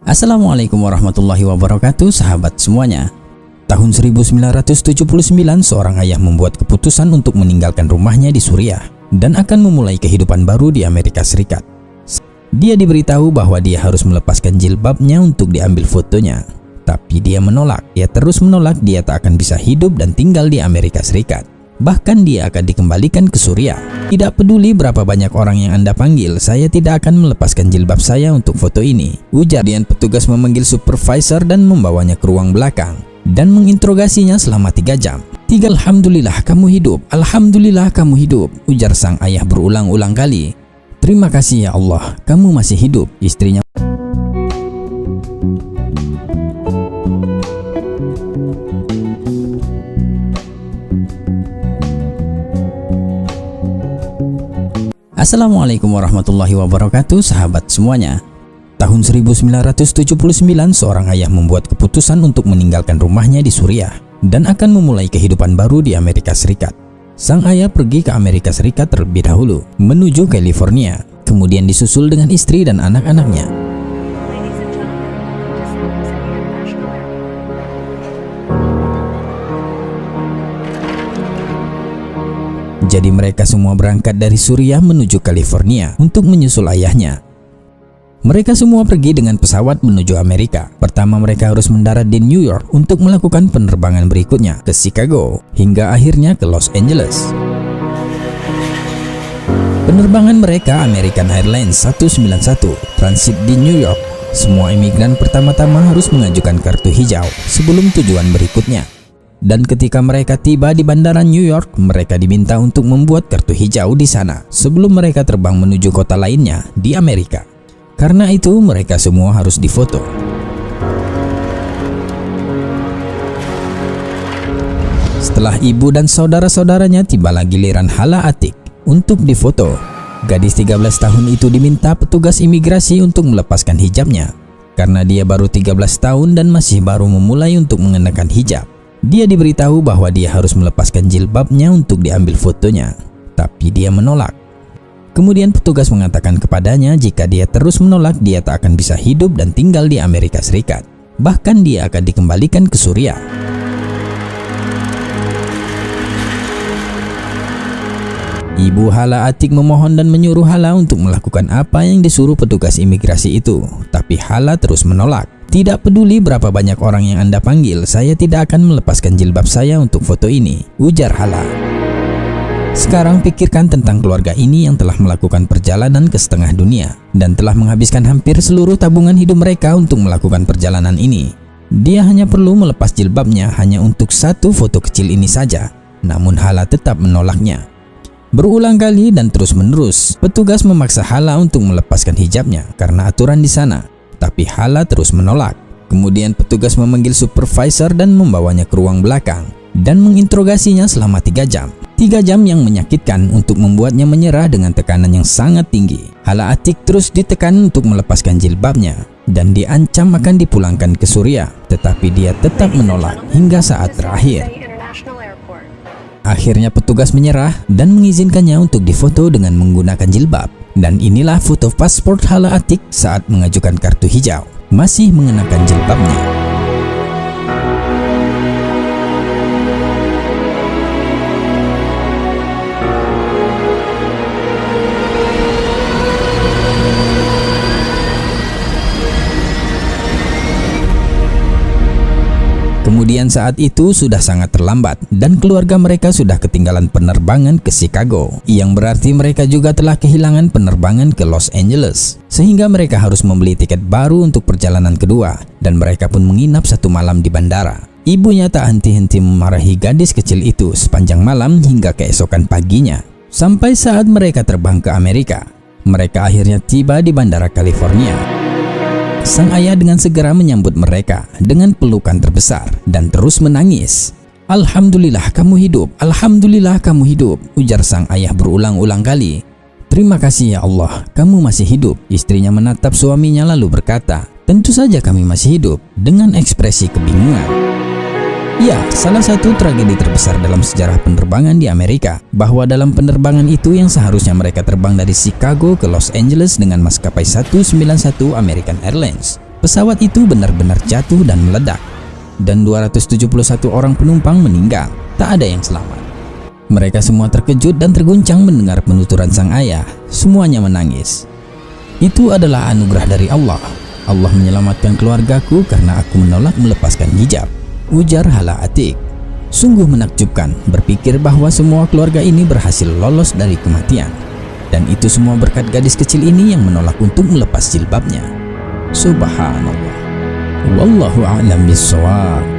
Assalamualaikum warahmatullahi wabarakatuh, sahabat semuanya. Tahun 1979, seorang ayah membuat keputusan untuk meninggalkan rumahnya di Suriah dan akan memulai kehidupan baru di Amerika Serikat. Dia diberitahu bahwa dia harus melepaskan jilbabnya untuk diambil fotonya. Tapi dia menolak. Dia terus menolak. Dia tak akan bisa hidup dan tinggal di Amerika Serikat. Bahkan dia akan dikembalikan ke Suriah. Tidak peduli berapa banyak orang yang Anda panggil, saya tidak akan melepaskan jilbab saya untuk foto ini, ujar. Kemudian petugas memanggil supervisor dan membawanya ke ruang belakang dan menginterogasinya selama 3 jam. Alhamdulillah kamu hidup, alhamdulillah kamu hidup, ujar sang ayah berulang-ulang kali. Terima kasih ya Allah, kamu masih hidup, istrinya. Assalamualaikum warahmatullahi wabarakatuh, sahabat semuanya. Tahun 1979, seorang ayah membuat keputusan untuk meninggalkan rumahnya di Suriah dan akan memulai kehidupan baru di Amerika Serikat. Sang ayah pergi ke Amerika Serikat terlebih dahulu, menuju California, kemudian disusul dengan istri dan anak-anaknya. Jadi mereka semua berangkat dari Suriah menuju California untuk menyusul ayahnya. Mereka semua pergi dengan pesawat menuju Amerika. Pertama mereka harus mendarat di New York untuk melakukan penerbangan berikutnya ke Chicago, hingga akhirnya ke Los Angeles. Penerbangan mereka American Airlines 191 transit di New York. Semua imigran pertama-tama harus mengajukan kartu hijau sebelum tujuan berikutnya. Dan ketika mereka tiba di bandara New York, mereka diminta untuk membuat kartu hijau di sana sebelum mereka terbang menuju kota lainnya di Amerika. Karena itu mereka semua harus difoto. Setelah ibu dan saudara-saudaranya, tibalah giliran Hala Atiq untuk difoto. Gadis 13 tahun itu diminta petugas imigrasi untuk melepaskan hijabnya karena dia baru 13 tahun dan masih baru memulai untuk mengenakan hijab. Dia diberitahu bahwa dia harus melepaskan jilbabnya untuk diambil fotonya, tapi dia menolak. Kemudian petugas mengatakan kepadanya jika dia terus menolak, dia tak akan bisa hidup dan tinggal di Amerika Serikat. Bahkan dia akan dikembalikan ke Suriah. Ibu Hala Atiq memohon dan menyuruh Hala untuk melakukan apa yang disuruh petugas imigrasi itu, tapi Hala terus menolak. Tidak peduli berapa banyak orang yang Anda panggil, saya tidak akan melepaskan jilbab saya untuk foto ini, ujar Hala. Sekarang pikirkan tentang keluarga ini yang telah melakukan perjalanan ke setengah dunia dan telah menghabiskan hampir seluruh tabungan hidup mereka untuk melakukan perjalanan ini. Dia hanya perlu melepas jilbabnya hanya untuk satu foto kecil ini saja, namun Hala tetap menolaknya. Berulang kali dan terus-menerus, petugas memaksa Hala untuk melepaskan hijabnya karena aturan di sana. Tapi Hala terus menolak. Kemudian petugas memanggil supervisor dan membawanya ke ruang belakang dan menginterogasinya selama 3 jam. 3 jam yang menyakitkan untuk membuatnya menyerah dengan tekanan yang sangat tinggi. Hala Atiq terus ditekan untuk melepaskan jilbabnya dan diancam akan dipulangkan ke Suriah, tetapi dia tetap menolak hingga saat terakhir. Akhirnya petugas menyerah dan mengizinkannya untuk difoto dengan menggunakan jilbab. Dan inilah foto paspor Hala Atiq saat mengajukan kartu hijau, masih mengenakan jilbabnya. Kemudian saat itu sudah sangat terlambat dan keluarga mereka sudah ketinggalan penerbangan ke Chicago, yang berarti mereka juga telah kehilangan penerbangan ke Los Angeles, sehingga mereka harus membeli tiket baru untuk perjalanan kedua dan mereka pun menginap 1 malam di bandara. Ibunya tak henti-henti memarahi gadis kecil itu sepanjang malam hingga keesokan paginya. Sampai saat mereka terbang ke Amerika, mereka akhirnya tiba di bandara California. Sang ayah dengan segera menyambut mereka dengan pelukan terbesar dan terus menangis. Alhamdulillah kamu hidup, alhamdulillah kamu hidup, ujar sang ayah berulang-ulang kali. Terima kasih ya Allah, kamu masih hidup. Istrinya menatap suaminya lalu berkata, tentu saja kami masih hidup, dengan ekspresi kebingungan. Ya, salah satu tragedi terbesar dalam sejarah penerbangan di Amerika, bahwa dalam penerbangan itu yang seharusnya mereka terbang dari Chicago ke Los Angeles dengan maskapai 191 American Airlines, Pesawat itu benar-benar jatuh dan meledak, dan 271 orang penumpang meninggal. Tak ada yang selamat. Mereka semua terkejut dan terguncang mendengar penuturan sang ayah. Semuanya menangis. Itu adalah anugerah dari Allah. Allah menyelamatkan keluargaku karena aku menolak melepaskan hijab, ujar Hala Atiq. Sungguh menakjubkan berpikir bahwa semua keluarga ini berhasil lolos dari kematian. Dan itu semua berkat gadis kecil ini yang menolak untuk melepas jilbabnya. Subhanallah. Wallahu a'lam bishawab.